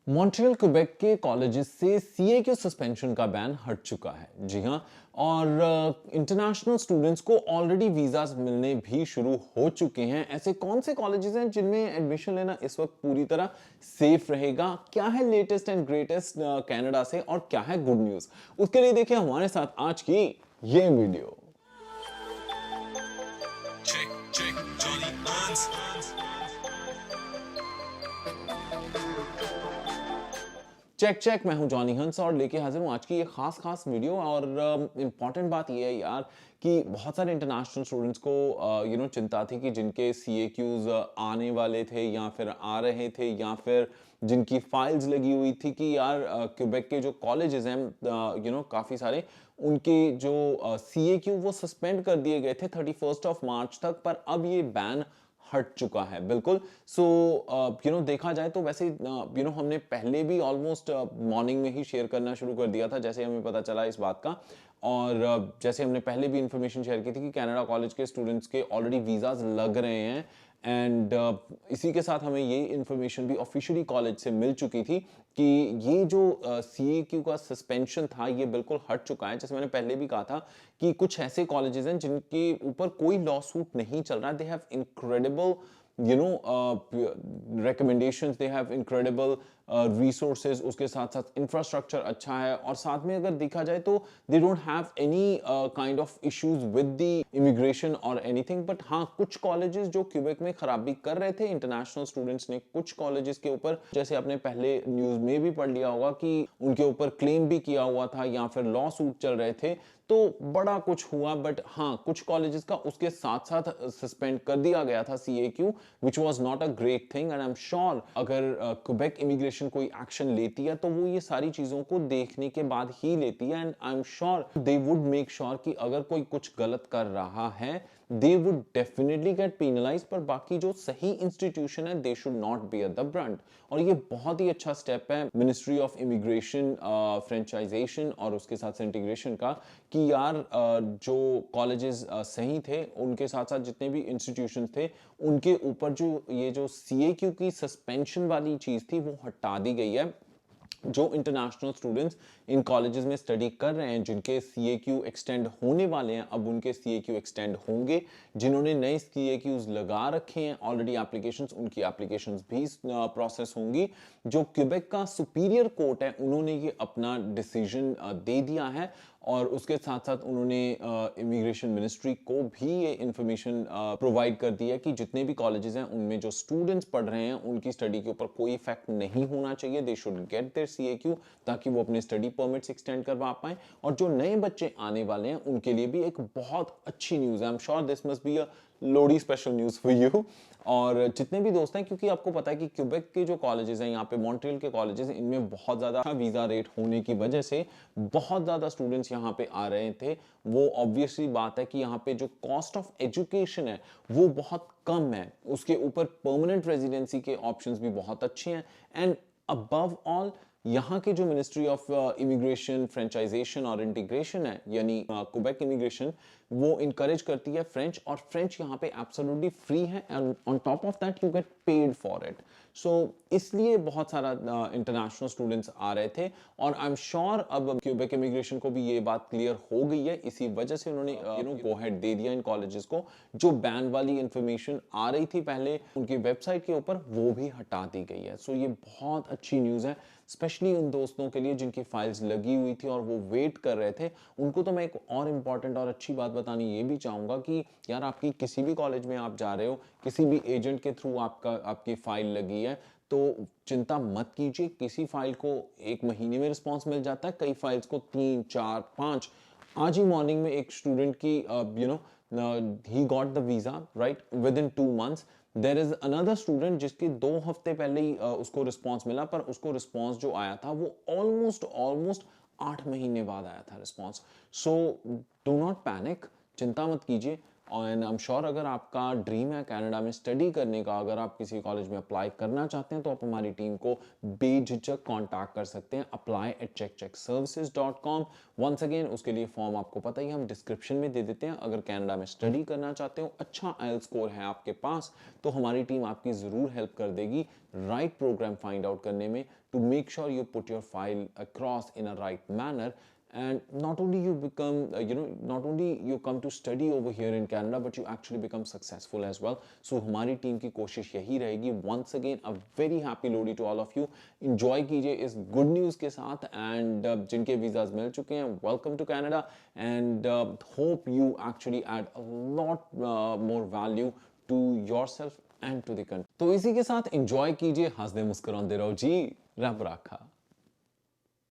Montreal Quebec के colleges से CA के सस्पेंशन का बैन हट चुका है। जी हाँ। और इंटरनेशनल स्टूडेंट्स को ऑलरेडी वीजास मिलने भी शुरू हो चुके हैं। ऐसे कौन से कॉलेजेस हैं जिनमें एडमिशन लेना इस वक्त पूरी तरह सेफ रहेगा? क्या है लेटेस्ट एंड ग्रेटेस्ट कनाडा से, और क्या है गुड न्यूज? उसके लिए देखिए हमारे साथ आज की ये video. Check, check, Johnny Hans. Check check, मैं हूं जॉनी हंस और लेके हाजिर हूं आज की ये खास वीडियो। और इम्पॉर्टेंट बात ये है यार कि बहुत सारे इंटरनेशनल स्टूडेंट्स को चिंता थी कि जिनके CAQs आने वाले थे या फिर आ रहे थे, या फिर जिनकी फाइल्स लगी हुई थी कि यार क्यूबेक के जो कॉलेजेस हैं काफ़ी सारे, उनके जो CAQ वो सस्पेंड कर दिए गए थे 31 मार्च तक, पर अब ये बैन हट चुका है बिल्कुल। सो देखा जाए तो वैसे हमने पहले भी ऑलमोस्ट मॉर्निंग में ही शेयर करना शुरू कर दिया था जैसे हमें पता चला इस बात का। और जैसे हमने पहले भी इंफॉर्मेशन शेयर की थी कि कनाडा कॉलेज के स्टूडेंट्स के ऑलरेडी वीजाज लग रहे हैं। एंड इसी के साथ हमें ये इंफॉर्मेशन भी ऑफिशियली कॉलेज से मिल चुकी थी कि ये जो CAQ का सस्पेंशन था ये बिल्कुल हट चुका है। जैसे मैंने पहले भी कहा था कि कुछ ऐसे कॉलेजेस हैं जिनके ऊपर कोई लॉ सूट नहीं चल रहा। They have incredible recommendations, they have incredible resources, उसके साथ साथ इंफ्रास्ट्रक्चर अच्छा है, और साथ में अगर देखा जाए तो they don't have any kind of issues with the immigration or anything। But हाँ, कुछ कॉलेजेस जो क्यूबेक में खराबी कर रहे थे, इंटरनेशनल स्टूडेंट्स ने कुछ कॉलेजेस के ऊपर, जैसे आपने पहले न्यूज में भी पढ़ लिया होगा कि उनके ऊपर क्लेम भी किया हुआ था या फिर लॉ सूट चल रहे थे, तो बड़ा कुछ हुआ। बट हाँ, कुछ कॉलेजेस का उसके साथ साथ सस्पेंड कर दिया गया था CAQ, which was not a great thing। and I'm sure अगर क्वेबेक इमिग्रेशन कोई एक्शन लेती है तो वो ये सारी चीजों को देखने के बाद ही लेती है। And I am sure they would make sure कि अगर कोई कुछ गलत कर रहा है they would definitely get penalise, पर बाकी जो सही इंस्टीट्यूशन है they should not be at the Brunt. और ये बहुत ही अच्छा स्टेप है मिनिस्ट्री ऑफ इमिग्रेशन फ्रेंचाइजेशन और उसके साथ इंटीग्रेशन का, कि यार जो कॉलेजेस सही थे उनके साथ साथ जितने भी इंस्टीट्यूशंस थे उनके ऊपर जो ये जो CAQ की सस्पेंशन वाली चीज थी वो हटा दी गई है। जो इंटरनेशनल स्टूडेंट्स इन कॉलेजेस में स्टडी कर रहे हैं, जिनके CAQ एक्सटेंड होने वाले हैं, अब उनके CAQ एक्सटेंड होंगे। जिन्होंने नए CAQs लगा रखे हैं ऑलरेडी एप्लीकेशंस, उनकी एप्लीकेशंस भी प्रोसेस होंगी। जो क्यूबेक का सुपीरियर कोर्ट है उन्होंने ये अपना डिसीजन दे दिया है, और उसके साथ साथ उन्होंने इमिग्रेशन मिनिस्ट्री को भी ये इंफॉर्मेशन प्रोवाइड कर दी है कि जितने भी कॉलेजेस हैं उनमें जो स्टूडेंट्स पढ़ रहे हैं उनकी स्टडी के ऊपर कोई इफेक्ट नहीं होना चाहिए। They should get their CAQ ताकि वो अपने स्टडी परमिट्स एक्सटेंड करवा पाए। और जो नए बच्चे आने वाले हैं उनके लिए भी एक बहुत अच्छी न्यूज़ है। आई am sure this must be a Lodi special news for you. और जितने भी दोस्त हैं, क्योंकि आपको पता है कि क्यूबेक के जो कॉलेजेस हैं, यहाँ पे मॉन्ट्रियल के कॉलेजेस, इनमें बहुत ज़्यादा वीज़ा रेट होने की वजह से बहुत ज़्यादा स्टूडेंट्स यहाँ पे आ रहे थे। वो ऑब्वियसली बात है कि यहाँ पे जो कॉस्ट ऑफ एजुकेशन है वो बहुत कम है, उसके ऊपर परमानेंट रेजिडेंसी के ऑप्शंस भी बहुत अच्छे हैं। एंड अबव ऑल यहाँ के जो मिनिस्ट्री ऑफ इमिग्रेशन फ्रेंचाइजेशन और इंटीग्रेशन है, यानी क्वेबेक इमिग्रेशन, वो इनकरेज करती है फ्रेंच, और फ्रेंच यहाँ पे एब्सोल्युटली फ्री है। And on top of that you get paid for it. So इसलिए बहुत सारा इंटरनेशनल स्टूडेंट्स आ रहे थे। और आई एम श्योर अब क्यूबेक इमिग्रेशन को भी ये बात क्लियर हो गई है, इसी वजह से उन्होंने गो हेड दे दिया इन कॉलेजेस को। जो बैन वाली इंफॉर्मेशन आ रही थी पहले उनकी वेबसाइट के ऊपर, वो भी हटा दी गई है। सो ये बहुत अच्छी न्यूज़ है, स्पेशली उन दोस्तों के लिए जिनकी फाइल्स लगी हुई थी और वो वेट कर रहे थे। उनको तो मैं एक और इम्पॉर्टेंट और अच्छी बात बतानी ये भी चाहूँगा कि यार आपकी किसी भी कॉलेज में आप जा रहे हो, किसी भी एजेंट के थ्रू आपकी फाइल लगी है, तो चिंता मत कीजिए। किसी फाइल को 1 महीने में रिस्पॉन्स मिल जाता है, कई फाइल्स को 3 4 5। आज ही मॉर्निंग में एक स्टूडेंट की he got the visa right with in 2 months. There is another student जिसकी 2 हफ्ते पहले ही उसको रिस्पॉन्स मिला, पर उसको रिस्पॉन्स जो आया था वो ऑलमोस्ट 8 महीने बाद आया था response. So do not panic, चिंता मत कीजिए। एंड आई एम श्योर अगर आपका ड्रीम है कनाडा में स्टडी करने का, अगर आप किसी कॉलेज में अप्लाई करना चाहते हैं तो आप हमारी टीम को बेझिझक कांटेक्ट कर सकते हैं apply@checkcheckservices.com। वंस अगेन उसके लिए फॉर्म आपको पता ही हम डिस्क्रिप्शन में दे देते हैं। अगर कनाडा में स्टडी करना चाहते हो, अच्छा IELTS स्कोर है आपके पास, तो हमारी टीम आपकी ज़रूर हेल्प कर देगी राइट प्रोग्राम फाइंड आउट करने में, to make sure you put your file across in a right manner. And not only you become not only you come to study over here in Canada, but you actually become successful as well. So हमारी team की कोशिश यही रहेगी। Once again a very happy Lodi to all of you। Enjoy कीजिए इस good news के साथ, and जिनके वीज़ाज मिल चुके हैं, welcome to Canada, and hope you actually add a lot more value to yourself and to the country। तो इसी के साथ enjoy कीजिए, हंसदे मुस्कुराते रहो जी, रब राखा।